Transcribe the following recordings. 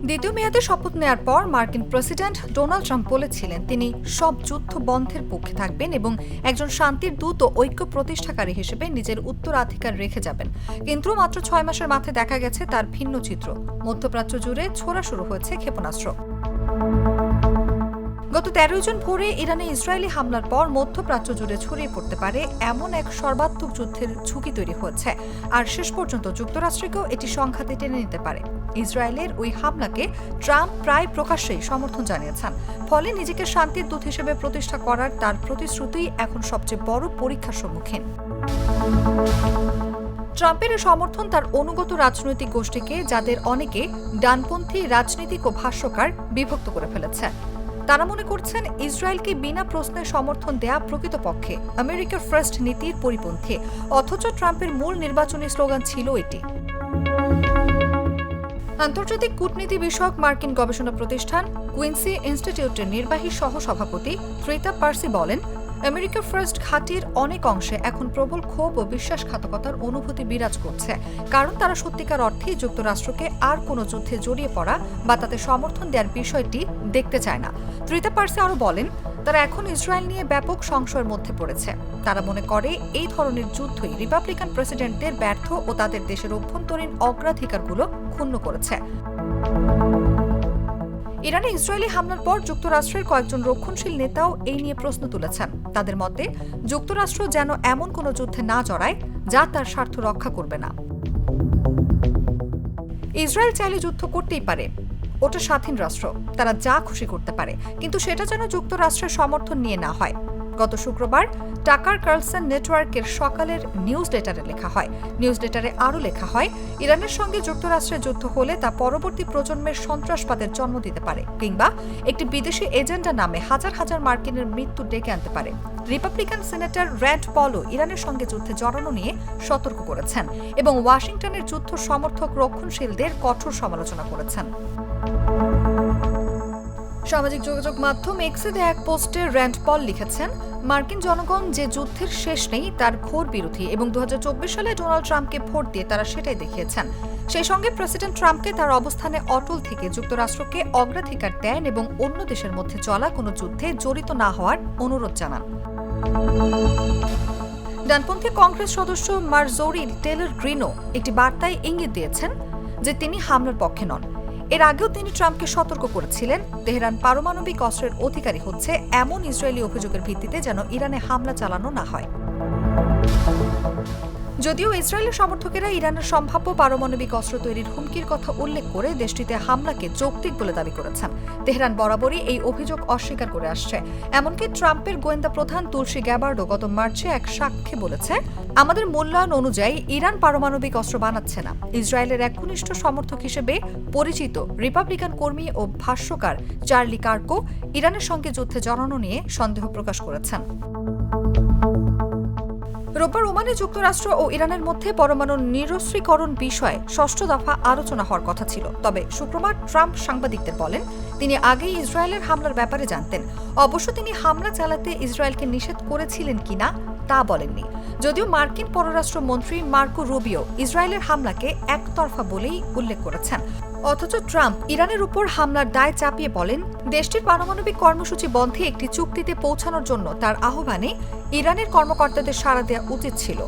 দ্বিতীয় মেয়াদে শপথ নেয়ার পর মার্কিন প্রেসিডেন্ট ডোনাল্ড ট্রাম্প বলেছিলেন তিনি সব যুদ্ধ বন্ধের পক্ষে থাকবেন এবং একজন শান্তির দূত ও ঐক্য প্রতিষ্ঠাকারী হিসেবে নিজের উত্তরাধিকার রেখে যাবেন। কিন্তু মাত্র 6 মাসের মাথায় দেখা গেছে তার ভিন্ন চিত্র। মধ্যপ্রাচ্য জুড়ে ছোড়া শুরু হয়েছে ক্ষেপণাস্ত্র। গত 13 জুন ভোরে ইরানে ইসরায়েলি হামলার পর মধ্যপ্রাচ্য জুড়ে ছড়িয়ে পড়তে পারে এমন এক সর্বাত্মক যুদ্ধের ঝুঁকি তৈরি হয়েছে, আর শেষ পর্যন্ত যুক্তরাষ্ট্রকেও এটি সংঘাতে টেনে নিতে পারে। ইসরায়েলের ওই হামলাকে ট্রাম্প প্রায় প্রকাশ্যেই সমর্থন জানিয়েছেন। ফলে নিজেকে শান্তির দূত হিসেবে প্রতিষ্ঠা করার তার প্রতিশ্রুতি এখন সবচেয়ে বড় পরীক্ষার সম্মুখীন। ট্রাম্পের সমর্থন তার অনুগত রাজনৈতিক গোষ্ঠীকে, যাদের অনেকে ডানপন্থী রাজনীতিক ও ভাষ্যকার, বিভক্ত করে ফেলেছে। তারা মনে করছেন ইসরায়েলকে বিনা প্রশ্নে সমর্থন দেয়া প্রকৃতপক্ষে আমেরিকা ফার্স্ট নীতির পরিপন্থী, অথচ ট্রাম্পের মূল নির্বাচনী স্লোগান ছিল এটি। আন্তর্জাতিক কূটনীতি বিষয়ক মার্কিন গবেষণা প্রতিষ্ঠান কুইন্সি ইনস্টিটিউটের নির্বাহী সহ-সভাপতি ত্রিতা পার্সি বলেন, আমেরিকা ফার্স্ট ঘাঁটির অনেক অংশে এখন প্রবল ক্ষোভ ও বিশ্বাসঘাতকতার অনুভূতি বিরাজ করছে, কারণ তারা সত্যিকার অর্থেই যুক্তরাষ্ট্রকে আর কোনো যুদ্ধে জড়িয়ে পড়া বা তাতে সমর্থন দেওয়ার বিষয়টি দেখতে চায় না। ত্রিতা পার্সি আরও বলেন, তারা এখন ইসরায়েল নিয়ে ব্যাপক সংশয়ের মধ্যে পড়েছে। তারা মনে করে এই ধরনের যুদ্ধই রিপাবলিকান প্রেসিডেন্টদের ব্যর্থ ও তাদের দেশের অভ্যন্তরীণ অগ্রাধিকারগুলো ক্ষুণ্ণ করেছে। ইরানে ইসরায়েলি হামলার পর যুক্তরাষ্ট্রের কয়েকজন রক্ষণশীল নেতাও এই নিয়ে প্রশ্ন তুলেছেন। তাদের মতে, যুক্তরাষ্ট্র যেন এমন কোনো যুদ্ধে না জড়ায় যা তার স্বার্থ রক্ষা করবে না। ইসরায়েল চাইলে যুদ্ধ করতেই পারে, ওটা স্বাধীন রাষ্ট্র, তারা যা খুশি করতে পারে, কিন্তু সেটা যেন যুক্তরাষ্ট্রের সমর্থন নিয়ে না হয়। গত শুক্রবার টাকার কার্লসন নেটওয়ার্কের সকালের নিউজ লেটারে লেখা হয়। নিউজ লেটারে আরও লেখা হয়, ইরানের সঙ্গে যুক্তরাষ্ট্রের যুদ্ধ হলে তা পরবর্তী প্রজন্মের সন্ত্রাসবাদের জন্ম দিতে পারে, কিংবা একটি বিদেশি এজেন্ডা নামে হাজার হাজার মার্কিনের মৃত্যু ডেকে আনতে পারে। রিপাবলিকান সেনেটর র্যান্ড পলও ইরানের সঙ্গে যুদ্ধে জড়ানো নিয়ে সতর্ক করেছেন এবং ওয়াশিংটনের যুদ্ধ সমর্থক রক্ষণশীলদের কঠোর সমালোচনা করেছেন। সামাজিক যোগাযোগ মাধ্যম এক্সে এক পোস্টে র্যান্ড পল লিখেছেন, মার্কিন জনগণ যে যুদ্ধের শেষ নেই তার ঘোর বিরোধী এবং 2024 সালে ডোনাল্ড ট্রাম্পকে ভোট দিয়ে তারা সেটাই দেখিয়েছেন। সেই সঙ্গে প্রেসিডেন্ট ট্রাম্পকে তার অবস্থানে অটল থেকে যুক্তরাষ্ট্রকে অগ্রাধিকার দেন এবং অন্য দেশের মধ্যে চলা কোনো যুদ্ধে জড়িত না হওয়ার অনুরোধ জানান। ডানপন্থী কংগ্রেস সদস্য মার্জোরি টেলর গ্রিনও একটি বার্তায় ইঙ্গিত দিয়েছেন যে তিনি হামলার পক্ষে নন। এর আগেও তিনি ট্রাম্পকে সতর্ক করেছিলেন, তেহরান পারমাণবিক অস্ত্রের অধিকারী হচ্ছে এমন ইসরায়েলি অভিযোগের ভিত্তিতে যেন ইরানে হামলা চালানো না হয়। যদিও ইসরায়েলের সমর্থকেরা ইরানের সম্ভাব্য পারমাণবিক অস্ত্র তৈরির হুমকির কথা উল্লেখ করে দেশটিতে হামলাকে যৌক্তিক বলে দাবি করেছেন। তেহরান বরাবরই এই অভিযোগ অস্বীকার করে আসছে। এমনকি ট্রাম্পের গোয়েন্দা প্রধান তুলসী গ্যাবার্ডও গত মার্চে এক সাক্ষ্যে বলেছে, আমাদের মূল্যায়ন অনুযায়ী ইরান পারমাণবিক অস্ত্র বানাচ্ছে না। ইসরায়েলের এক ঘনিষ্ঠ সমর্থক হিসেবে পরিচিত রিপাবলিকান কর্মী ও ভাষ্যকার চার্লি কার্কো ইরানের সঙ্গে যুদ্ধে জড়ানো নিয়ে সন্দেহ প্রকাশ করেছেন। রোববার ওমানে যুক্তরাষ্ট্র ও ইরানের মধ্যে পরমাণু নিরস্ত্রীকরণ বিষয়ে 6ষ্ঠ দফা আলোচনা হওয়ার কথা ছিল। তবে শুক্রবার ট্রাম্প সাংবাদিকদের বলেন, তিনি আগেই ইসরায়েলের হামলার ব্যাপারে জানতেন। অবশ্য তিনি হামলা চালাতে ইসরায়েলকে নিষেধ করেছিলেন কিনা তা বলেননি। যদিও মার্কিন পররাষ্ট্র মন্ত্রী মার্কো রুবিও ইসরায়েলের হামলাকে একতরফা বলেই উল্লেখ করেছেন। অথচ ট্রাম্প ইরানের উপর হামলার দায় চাপিয়ে বলেন, দেশটির পারমাণবিক কর্মসূচি বন্ধে একটি চুক্তিতে পৌঁছানোর জন্য তার আহ্বানে ইরানের কর্মকর্তাদের সাড়া দেওয়া উচিত ছিল।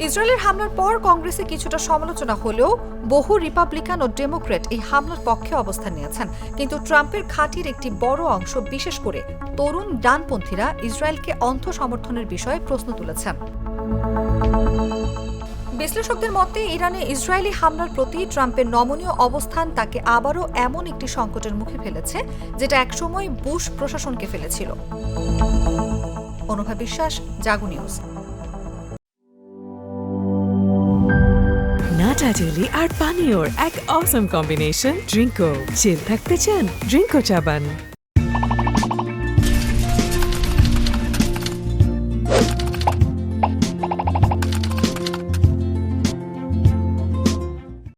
ইসরায়েলের হামলার পর কংগ্রেসে কিছুটা সমালোচনা হলেও বহু রিপাবলিকান ও ডেমোক্র্যাট এই হামলার পক্ষে অবস্থান নিয়েছেন। কিন্তু ট্রাম্পের ঘাঁটির একটি বড় অংশ, বিশেষ করে তরুণ ডানপন্থীরা, ইসরায়েলকে অন্ধ সমর্থনের বিষয়ে প্রশ্ন তুলেছেন। বিশ্লেষকদের মতে ইরানে ইসরায়েলি হামলার প্রতি ট্রাম্পের নমনীয় অবস্থান তাকে আবারও এমন একটি সংকটের মুখে ফেলেছে যেটা একসময় বুশ প্রশাসনকে ফেলেছিল। অনুভা বিশ্বাস, জাগো নিউজ। নাটা জেলি আর পানীয়র এক অসম কম্বিনেশন ড্রিঙ্কো। চিল থাকতে চান, ড্রিঙ্কো চাবান।